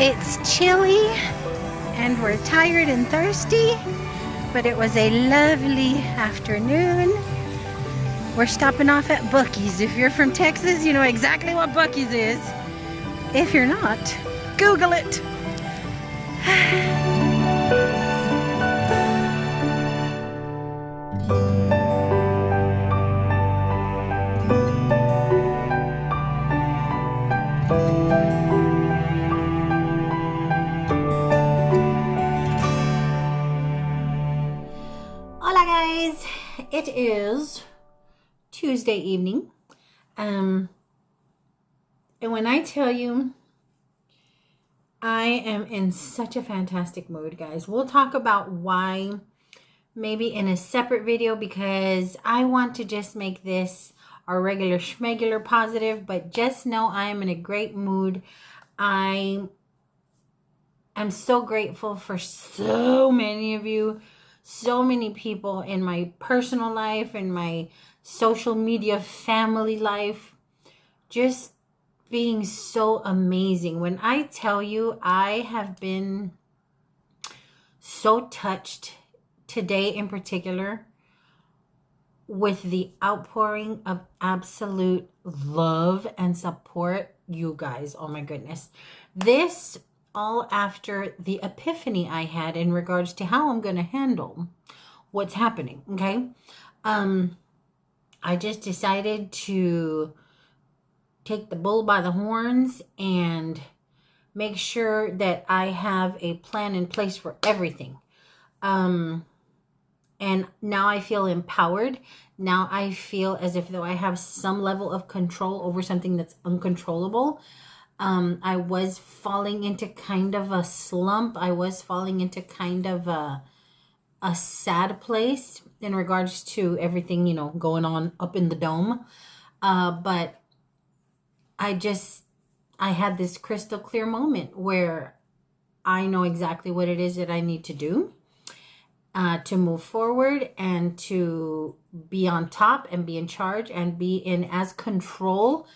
It's chilly and we're tired and thirsty, but it was a lovely afternoon. We're stopping off at Buc-ee's. If you're from Texas, you know exactly what Buc-ee's is. If you're not, Google it. Hola guys, it is Tuesday evening, and when I tell you I am in such a fantastic mood, guys, we'll talk about why maybe in a separate video, because I want to just make this our regular schmegular positive, but just know I am in a great mood. I am so grateful for so many of you, so many people in my personal life, in my social media family life, just being so amazing. When I tell you, I have been so touched today in particular with the outpouring of absolute love and support, you guys. Oh my goodness. This all after the epiphany I had in regards to how I'm going to handle what's happening. Okay. I just decided to take the bull by the horns and make sure that I have a plan in place for everything. And now I feel empowered. Now I feel as if though I have some level of control over something that's uncontrollable. I was falling into kind of a slump. I was falling into kind of a sad place in regards to everything, you know, going on up in the dome. But I had this crystal clear moment where I know exactly what it is that I need to do to move forward and to be on top and be in charge and be in as control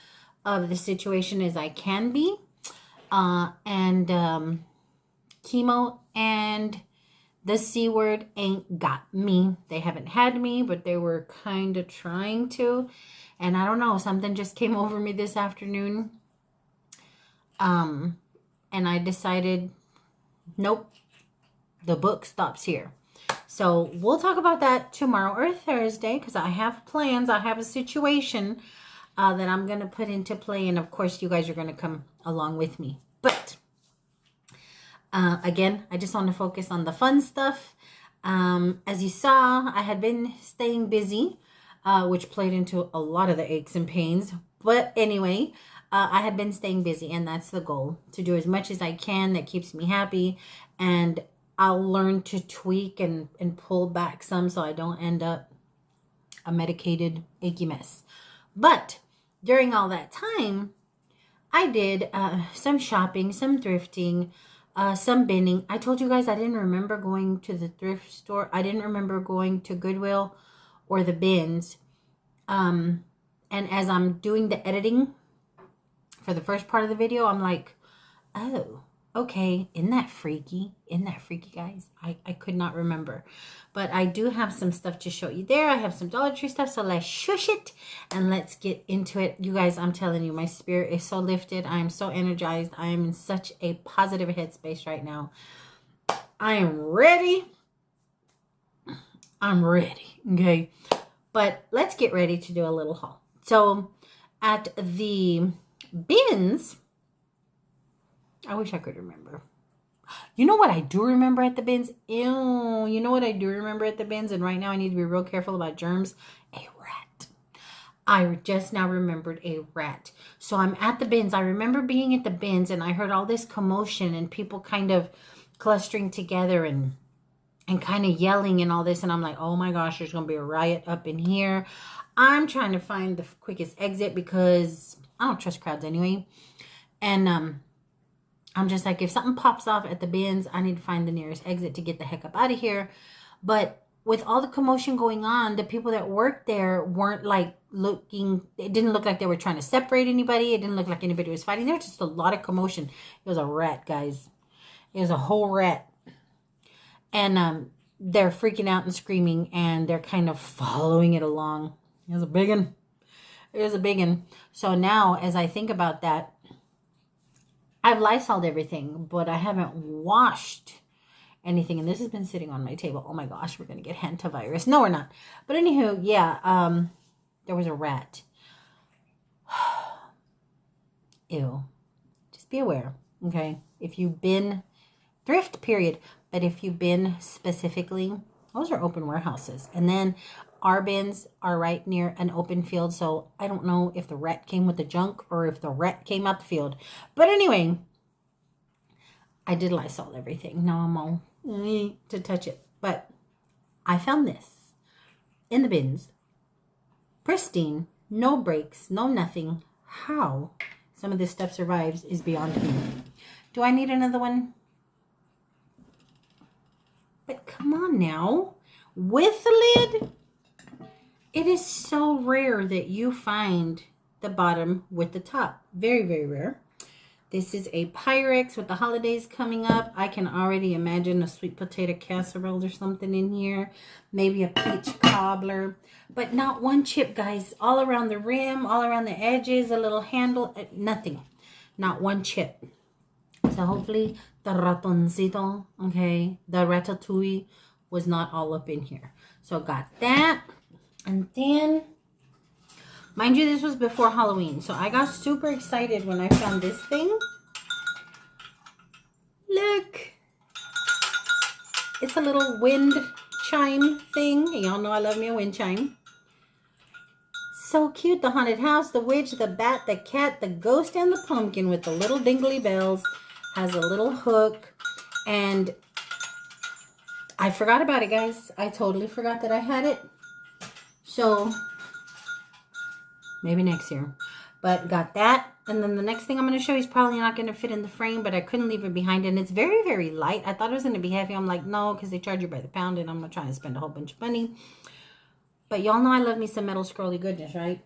of the situation as I can be. Chemo and the C word ain't got me. They haven't had me, but they were kind of trying to. And I don't know, something just came over me this afternoon. And I decided, nope, the book stops here. So we'll talk about that tomorrow or Thursday, because I have plans. I have a situation that I'm going to put into play. And of course, you guys are going to come along with me. But again, I just want to focus on the fun stuff. As you saw, I had been staying busy, which played into a lot of the aches and pains. But anyway, I had been staying busy, and that's the goal, to do as much as I can that keeps me happy. And I'll learn to tweak and pull back some so I don't end up a medicated achy mess. But during all that time, I did some shopping, some thrifting, some binning. I told you guys I didn't remember going to the thrift store. I didn't remember going to Goodwill or the bins. And as I'm doing the editing for the first part of the video, I'm like, oh, okay. Isn't that freaky? Isn't that freaky, guys? I could not remember. But I do have some stuff to show you there. I have some Dollar Tree stuff. So let's shush it and let's get into it. You guys, I'm telling you, my spirit is so lifted. I am so energized. I am in such a positive headspace right now. I am ready. I'm ready. Okay. But let's get ready to do a little haul. So at the bins, I wish I could remember. You know what I do remember at the bins? Ew. You know what I do remember at the bins? And right now I need to be real careful about germs. A rat. I just now remembered a rat. So I'm at the bins. I remember being at the bins and I heard all this commotion and people kind of clustering together and kind of yelling and all this. And I'm like, oh my gosh, there's going to be a riot up in here. I'm trying to find the quickest exit because I don't trust crowds anyway. And I'm just like, if something pops off at the bins, I need to find the nearest exit to get the heck up out of here. But with all the commotion going on, the people that worked there weren't like it didn't look like they were trying to separate anybody. It didn't look like anybody was fighting. There was just a lot of commotion. It was a rat, guys. It was a whole rat. And they're freaking out and screaming, and they're kind of following it along. It was a big one. It was a big one. So now, as I think about that, I've Lysoled everything, but I haven't washed anything. And this has been sitting on my table. Oh my gosh, we're going to get hantavirus. No, we're not. But anywho, yeah, there was a rat. Ew. Just be aware, okay? If you've been thrift, period. But if you've been specifically, those are open warehouses. And then our bins are right near an open field. So I don't know if the rat came with the junk or if the rat came out the field. But anyway, I did Lysol everything. Now I'm all to touch it. But I found this in the bins. Pristine. No breaks. No nothing. How some of this stuff survives is beyond me. Do I need another one? But come on now, with the lid, it is so rare that you find the bottom with the top. Very, very rare. This is a Pyrex with the holidays coming up. I can already imagine a sweet potato casserole or something in here. Maybe a peach cobbler. But not one chip, guys. All around the rim, all around the edges, a little handle, nothing. Not one chip. So hopefully the ratoncito, okay, the ratatouille was not all up in here. So got that. And then, mind you, this was before Halloween. So I got super excited when I found this thing. Look. It's a little wind chime thing. Y'all know I love me a wind chime. So cute. The haunted house, the witch, the bat, the cat, the ghost, and the pumpkin with the little dingly bells. Has a little hook, and I forgot about it, guys. I totally forgot that I had it. So maybe next year. But got that. And then the next thing I'm going to show you is probably not going to fit in the frame, but I couldn't leave it behind. And it's very, very light. I thought it was going to be heavy. I'm like, no, because they charge you by the pound, and I'm not trying to spend a whole bunch of money. But y'all know I love me some metal scrolly goodness, right?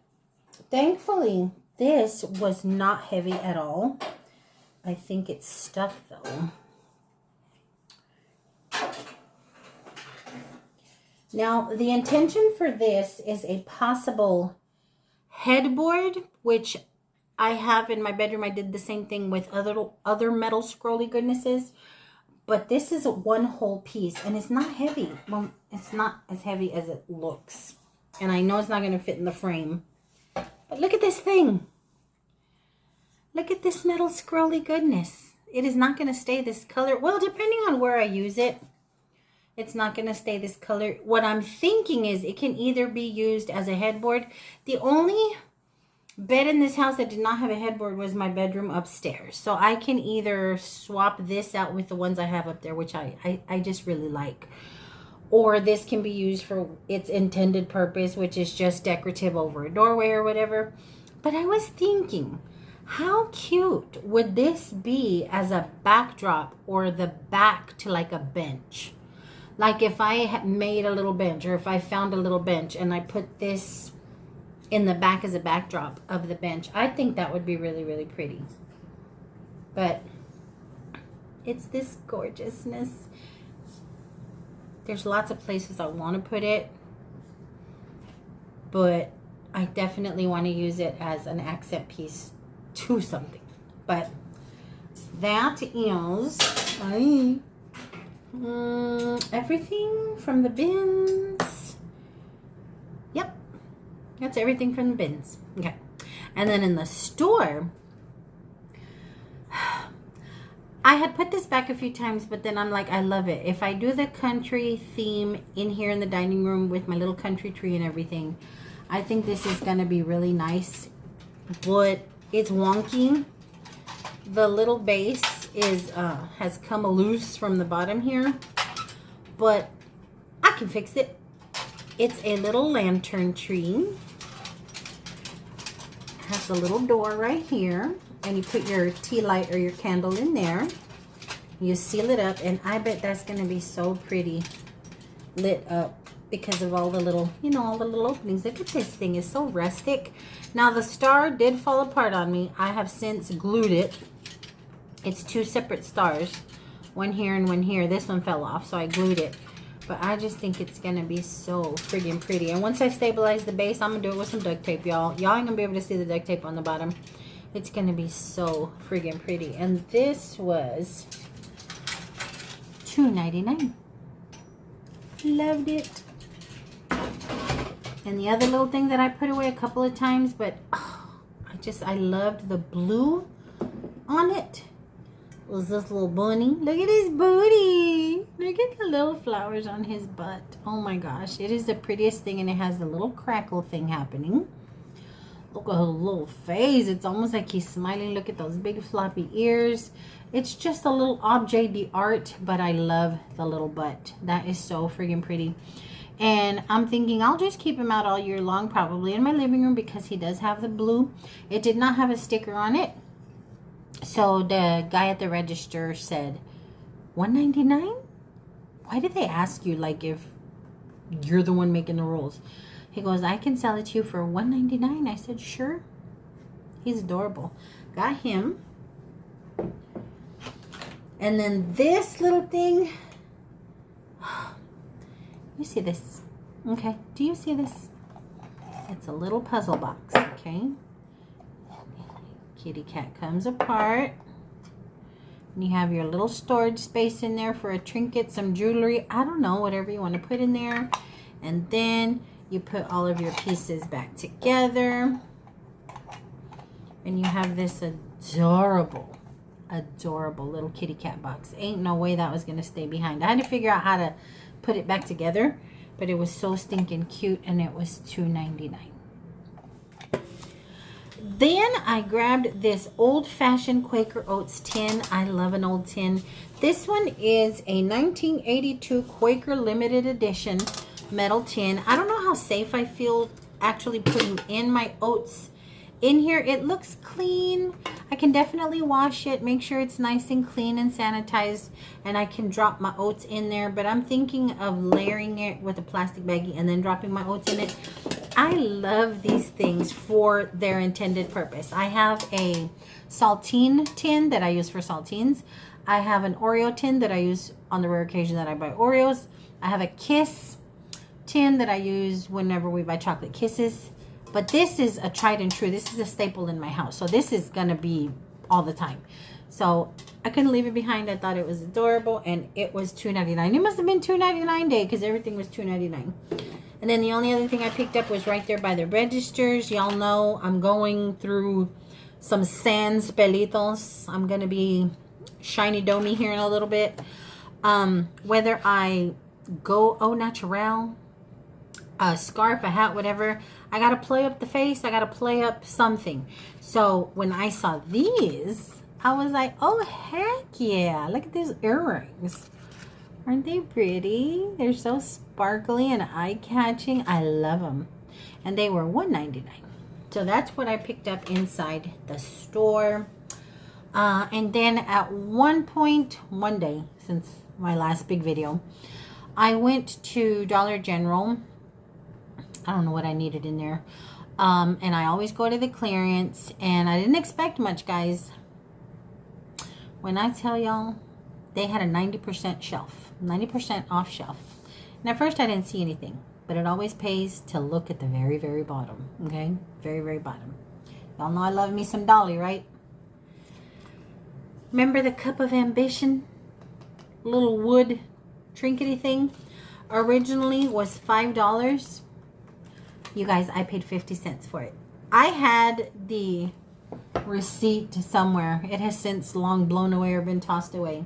Thankfully, this was not heavy at all. I think it's stuck though. Now, the intention for this is a possible headboard, which I have in my bedroom. I did the same thing with other metal scrolly goodnesses. But this is a one whole piece, and it's not heavy. Well, it's not as heavy as it looks. And I know it's not going to fit in the frame. But look at this thing. Look at this metal scrolly goodness. It is not going to stay this color. Well, depending on where I use it, it's not going to stay this color. What I'm thinking is it can either be used as a headboard. The only bed in this house that did not have a headboard was my bedroom upstairs. So I can either swap this out with the ones I have up there, which I just really like. Or this can be used for its intended purpose, which is just decorative over a doorway or whatever. But I was thinking, how cute would this be as a backdrop or the back to like a bench? Like if I had made a little bench, or if I found a little bench and I put this in the back as a backdrop of the bench, I think that would be really, really pretty. But it's this gorgeousness. There's lots of places I want to put it, but I definitely want to use it as an accent piece to something. But that is everything from the bins. Yep, that's everything from the bins. Okay, and then in the store, I had put this back a few times, but then I'm like, I love it. If I do the country theme in here in the dining room with my little country tree and everything, I think this is going to be really nice. But it's wonky. The little base is has come loose from the bottom here, but I can fix it. It's a little lantern tree. Has a little door right here, and you put your tea light or your candle in there. You seal it up, and I bet that's going to be so pretty lit up because of all the little, you know, all the little openings. Look at this thing. It's so rustic. Now, the star did fall apart on me. I have since glued it. It's two separate stars. One here and one here. This one fell off, so I glued it. But I just think it's going to be so friggin' pretty. And once I stabilize the base, I'm going to do it with some duct tape, y'all. Y'all ain't going to be able to see the duct tape on the bottom. It's going to be so friggin' pretty. And this was $2.99. Loved it. And the other little thing that I put away a couple of times, but oh, I loved the blue on it. Was this little bunny. Look at his booty. Look at the little flowers on his butt. Oh my gosh. It is the prettiest thing, and it has the little crackle thing happening. Look at his little face. It's almost like he's smiling. Look at those big floppy ears. It's just a little objet d'art, but I love the little butt. That is so friggin' pretty. And I'm thinking I'll just keep him out all year long, probably in my living room, because he does have the blue. It did not have a sticker on it. So the guy at the register said, $1.99? Why did they ask you, like, if you're the one making the rules? He goes, I can sell it to you for $1.99. I said, sure. He's adorable. Got him. And then this little thing. You see this? Okay. Do you see this? It's a little puzzle box. Okay. Kitty cat comes apart. And you have your little storage space in there for a trinket, some jewelry. I don't know, whatever you want to put in there. And then you put all of your pieces back together. And you have this adorable little kitty cat box. Ain't no way that was going to stay behind. I had to figure out how to put it back together. But it was so stinking cute, and it was $2.99. Then I grabbed this old-fashioned Quaker Oats tin. I love an old tin. This one is a 1982 Quaker limited edition metal tin. I don't know how safe I feel actually putting in my oats in here. It looks clean. I can definitely wash it, make sure it's nice and clean and sanitized, and I can drop my oats in there. But I'm thinking of layering it with a plastic baggie and then dropping my oats in it. I love these things for their intended purpose. I have a saltine tin that I use for saltines. I have an Oreo tin that I use on the rare occasion that I buy Oreos. I have a Kiss tin that I use whenever we buy chocolate kisses. But this is a tried and true. This is a staple in my house. So this is going to be all the time. So I couldn't leave it behind. I thought it was adorable. And it was $2.99. It must have been $2.99 day because everything was $2.99. And then the only other thing I picked up was right there by the registers. Y'all know I'm going through some sans pelitos. I'm going to be shiny domey here in a little bit. Whether I go au naturel, a scarf, a hat, whatever, I got to play up the face. I got to play up something. So when I saw these, I was like, oh, heck yeah. Look at these earrings. Aren't they pretty? They're so sparkly and eye-catching. I love them. And they were $1.99. So that's what I picked up inside the store. And then at one point, one day, since my last big video, I went to Dollar General. I don't know what I needed in there. And I always go to the clearance. And I didn't expect much, guys. When I tell y'all, they had a 90% shelf. 90% off shelf. And at first I didn't see anything. But it always pays to look at the very, very bottom. Okay? Very, very bottom. Y'all know I love me some Dolly, right? Remember the Cup of Ambition? Little wood trinkety thing? Originally was $5. You guys, I paid 50 cents for it. I had the receipt somewhere. It has since long blown away or been tossed away.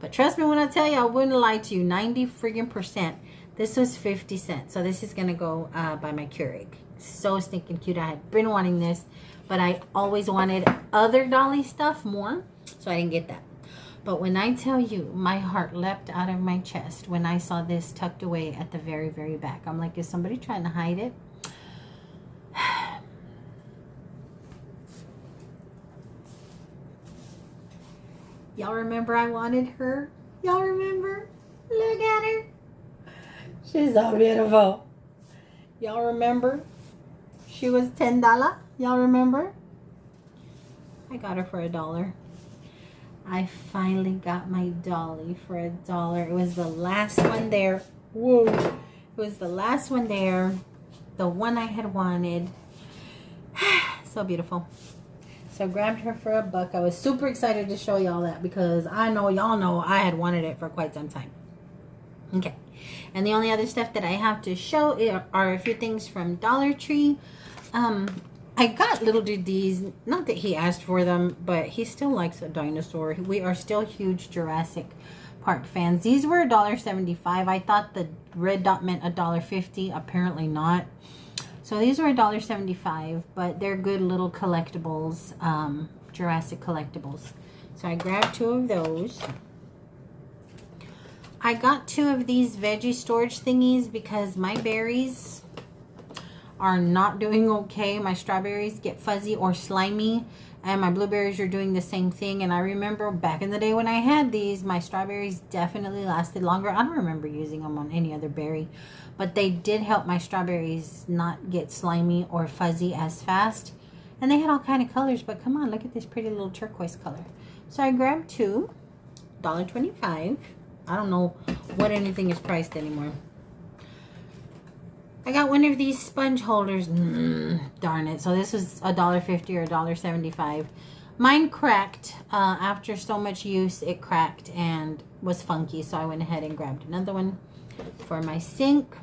But trust me when I tell you, I wouldn't lie to you. 90%. This was 50 cents. So this is going to go by my Keurig. So stinking cute. I had been wanting this. But I always wanted other Dolly stuff more. So I didn't get that. But when I tell you, my heart leapt out of my chest when I saw this tucked away at the very, very back. I'm like, is somebody trying to hide it? Y'all remember I wanted her? Y'all remember? Look at her. She's so beautiful. Y'all remember? She was $10. Y'all remember? I got her for $1. I finally got my dolly for $1. It was the last one there. Whoa. It was the last one there. The one I had wanted. So beautiful. So grabbed her for $1. I was super excited to show y'all that because I know y'all know I had wanted it for quite some time. Okay. And the only other stuff that I have to show are a few things from Dollar Tree. I got little dude these, not that he asked for them, but he still likes a dinosaur. We are still huge Jurassic Park fans. These were $1.75. I thought the red dot meant $1.50. Apparently not. So these were $1.75, but they're good little collectibles, Jurassic collectibles. So I grabbed 2 of those. I got 2 of these veggie storage thingies because my berries are not doing okay. My strawberries get fuzzy or slimy, and my blueberries are doing the same thing. And I remember back in the day when I had these, my strawberries definitely lasted longer. I don't remember using them on any other berry, but they did help my strawberries not get slimy or fuzzy as fast. And they had all kind of colors, but come on, look at this pretty little turquoise color. So I grabbed 2, $1.25. I don't know what anything is priced anymore. I got one of these sponge holders. Darn it. So this was $1.50 or $1.75. Mine cracked. After so much use, it cracked and was funky. So I went ahead and grabbed another one for my sink.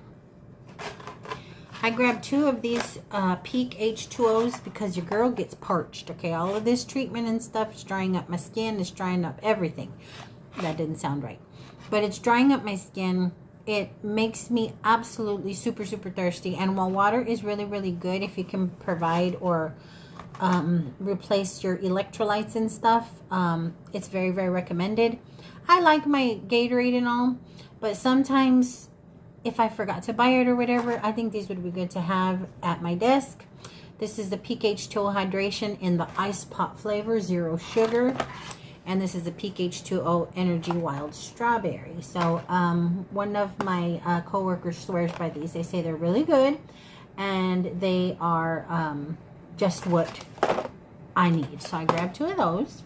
I grabbed 2 of these Peak H2Os because your girl gets parched. Okay, all of this treatment and stuff is drying up my skin. It's drying up everything. That didn't sound right. But it's drying up my skin. It makes me absolutely super, super thirsty. And while water is really, really good, if you can provide or replace your electrolytes and stuff, it's very, very recommended. I like my Gatorade and all, but sometimes if I forgot to buy it or whatever, I think these would be good to have at my desk. This is the Peak H2O Hydration in the Ice Pot flavor, 0 sugar. And this is a Peak H2O Energy Wild Strawberry. So one of my co-workers swears by these. They say they're really good. And they are just what I need. So I grabbed 2 of those.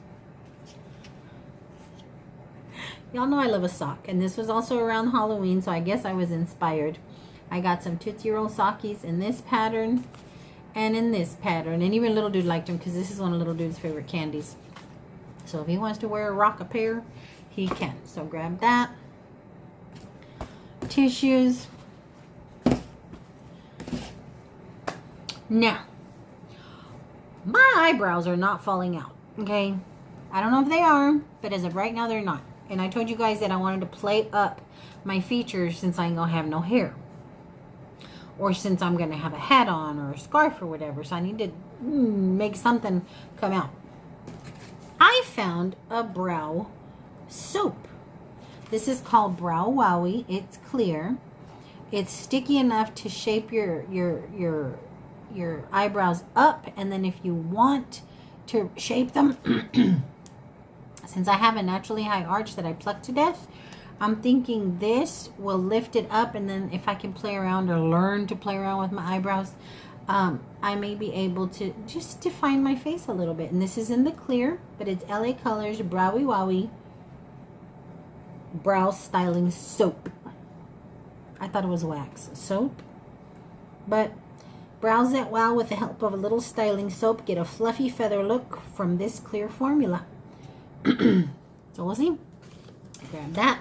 Y'all know I love a sock. And this was also around Halloween. So I guess I was inspired. I got some Tootsie Roll Sockies in this pattern. And in this pattern. And even Little Dude liked them because this is one of Little Dude's favorite candies. So if he wants to wear a rock a pair, he can. So grab that. Tissues. Now, my eyebrows are not falling out, okay? I don't know if they are, but as of right now, they're not. And I told you guys that I wanted to play up my features since I ain't gonna have no hair. Or since I'm gonna have a hat on or a scarf or whatever. So I need to make something come out. I found a brow soap. This is called Brow Wowie. It's clear. It's sticky enough to shape your eyebrows up, and then if you want to shape them, since I have a naturally high arch that I pluck to death, I'm thinking this will lift it up, and then if I can play around or learn to play around with my eyebrows, I may be able to just define my face a little bit. And this is in the clear, but it's LA Colors Browy Wowie Brow Styling Soap. I thought it was wax soap, but brows that wow with the help of a little styling soap. Get a fluffy feather look from this clear formula. So we'll see. Grab that.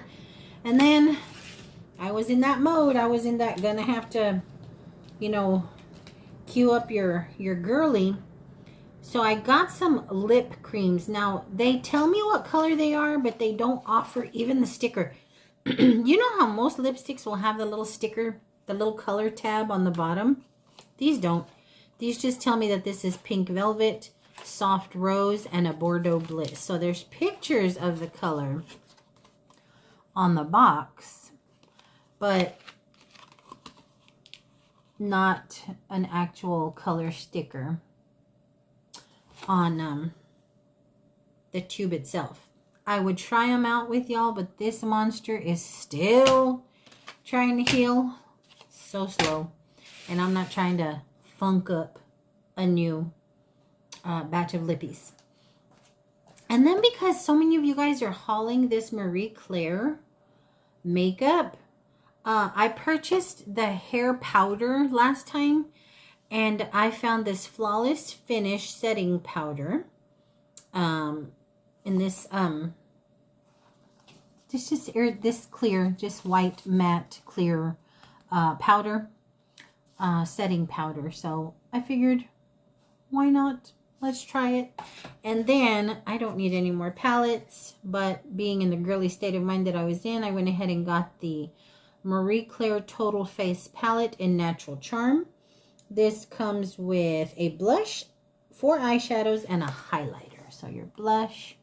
And then I was in that mode. I was in that gonna have to, you know, cue up your girly. So I got some lip creams. Now they tell me what color they are, but they don't offer even the sticker. You know how most lipsticks will have the little sticker, the little color tab on the bottom? These don't. These just tell me that this is Pink Velvet, Soft Rose, and a Bordeaux Bliss. So there's pictures of the color on the box, but not an actual color sticker on the tube itself. I would try them out with y'all, but this monster is still trying to heal. So slow. And I'm not trying to funk up a new batch of lippies. And then because so many of you guys are hauling this Marie Claire makeup, I purchased the hair powder last time. And I found this Flawless Finish setting powder. In this this clear, just white matte clear powder, setting powder. So I figured, why not? Let's try it. And then I don't need any more palettes, but being in the girly state of mind that I was in, I went ahead and got the Marie Claire Total Face Palette in Natural Charm. This comes with a blush, 4 eyeshadows, and a highlighter. So your blush,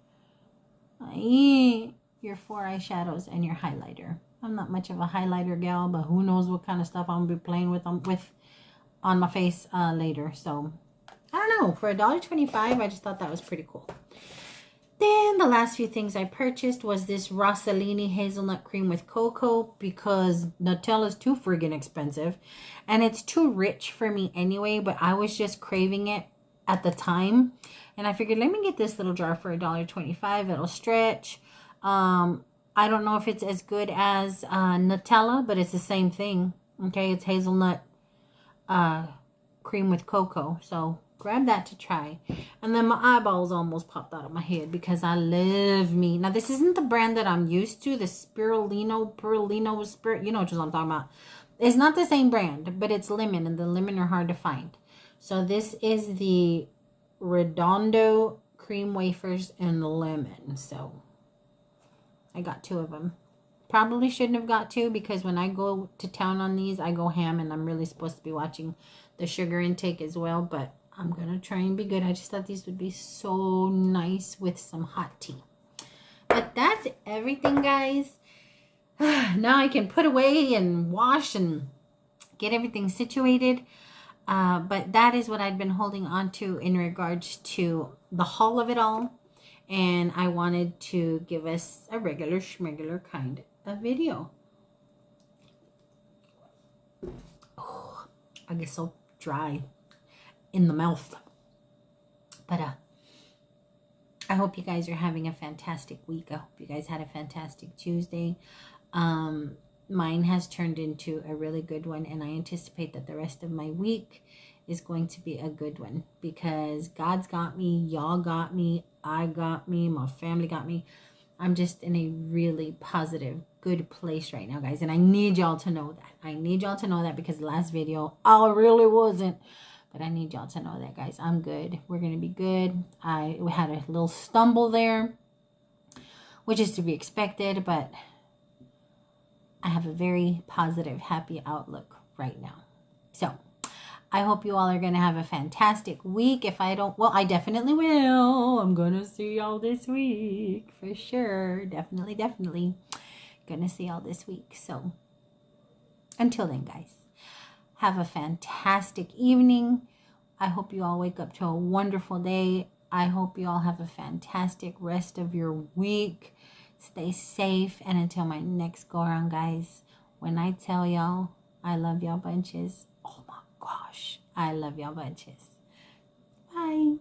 your 4 eyeshadows, and your highlighter. I'm not much of a highlighter gal, but who knows what kind of stuff I'm going to be playing with on my face later. So, I don't know. For $1.25, I just thought that was pretty cool. Then the last few things I purchased was this Rossellini Hazelnut Cream with Cocoa because Nutella's too friggin' expensive. And it's too rich for me anyway, but I was just craving it at the time. And I figured, let me get this little jar for $1.25. It'll stretch. I don't know if it's as good as Nutella, but it's the same thing. Okay, it's hazelnut cream with cocoa. So grab that to try. And then my eyeballs almost popped out of my head because I love me. Now, this isn't the brand that I'm used to. The Spirulino, you know what I'm talking about. It's not the same brand, but it's lemon, and the lemon are hard to find. So this is the Redondo Cream Wafers and Lemon. So I got 2 of them. Probably shouldn't have got 2 because when I go to town on these, I go ham, and I'm really supposed to be watching the sugar intake as well, but I'm going to try and be good. I just thought these would be so nice with some hot tea. But that's everything, guys. Now I can put away and wash and get everything situated. But that is what I've been holding on to in regards to the haul of it all. And I wanted to give us a regular schmegular kind of video. Oh, I get so dry in the mouth. But I hope you guys are having a fantastic week. I hope you guys had a fantastic Tuesday. Mine has turned into a really good one, and I anticipate that the rest of my week is going to be a good one because God's got me, y'all got me, I got me, my family got me. I'm just in a really positive, good place right now, guys, and I need y'all to know that. I need y'all to know that because the last video, I really wasn't. But I need y'all to know that, guys. I'm good. We're going to be good. We had a little stumble there, which is to be expected, but I have a very positive, happy outlook right now. So, I hope you all are going to have a fantastic week. If I don't, well, I definitely will. I'm going to see y'all this week for sure. Definitely, definitely going to see y'all this week. So, until then, guys. Have a fantastic evening. I hope you all wake up to a wonderful day. I hope you all have a fantastic rest of your week. Stay safe. And until my next go around, guys, when I tell y'all I love y'all bunches, oh my gosh, I love y'all bunches. Bye.